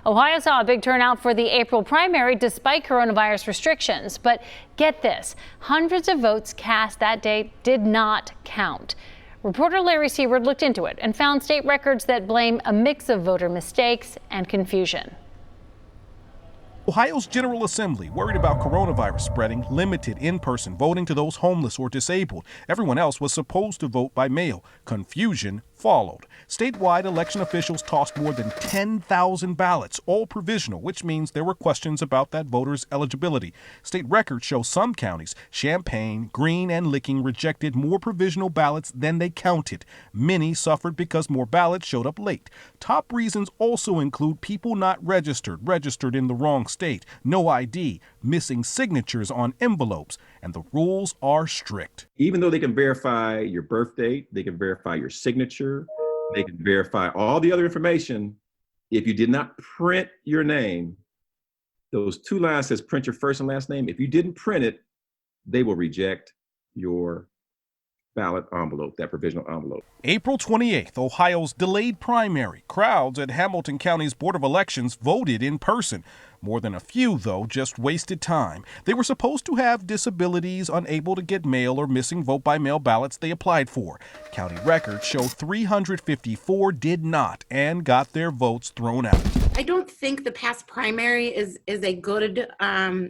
Ohio saw a big turnout for the April primary despite coronavirus restrictions. But get this, hundreds of votes cast that day did not count. Reporter Larry Seward looked into it and found state records that blame a mix of voter mistakes and confusion. Ohio's General Assembly, worried about coronavirus spreading, limited in-person voting to those homeless or disabled. Everyone else was supposed to vote by mail. Confusion followed. Statewide election officials tossed more than 10,000 ballots, all provisional, which means there were questions about that voter's eligibility. State records show some counties, Champaign, Greene, and Licking, rejected more provisional ballots than they counted. Many suffered because more ballots showed up late. Top reasons also include people not registered in the wrong state, no ID, missing signatures on envelopes, and the rules are strict. Even though they can verify your birth date, they can verify your signature, they can verify all the other information, if you did not print your name, those two lines says print your first and last name. If you didn't print it, they will reject your ballot envelope, that provisional envelope. April 28th, Ohio's delayed primary. Crowds at Hamilton County's Board of Elections voted in person. More than a few, though, just wasted time. They were supposed to have disabilities, unable to get mail, or missing vote-by-mail ballots they applied for. County records show 354 did not and got their votes thrown out. I don't think the past primary is a good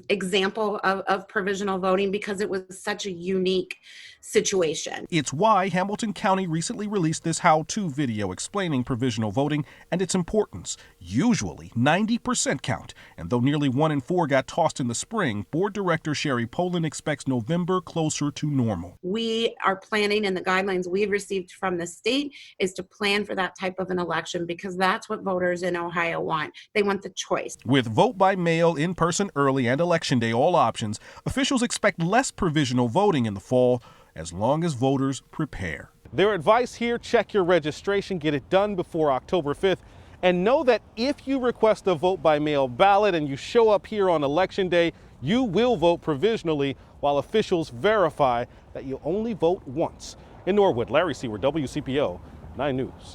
example of provisional voting because it was such a unique situation. It's why Hamilton County recently released this how-to video explaining provisional voting and its importance. Usually 90% count, and though nearly 1 in 4 got tossed in the spring, Board Director Sherry Poland expects November closer to normal. We are planning, and the guidelines we've received from the state is to plan for that type of an election because that's what voters in Ohio want. They want the choice. With vote by mail, in person early, and election day all options, officials expect less provisional voting in the fall as long as voters prepare. Their advice here, check your registration, get it done before October 5th, and know that if you request a vote by mail ballot and you show up here on election day, you will vote provisionally while officials verify that you only vote once. In Norwood, Larry Seward, WCPO 9 News.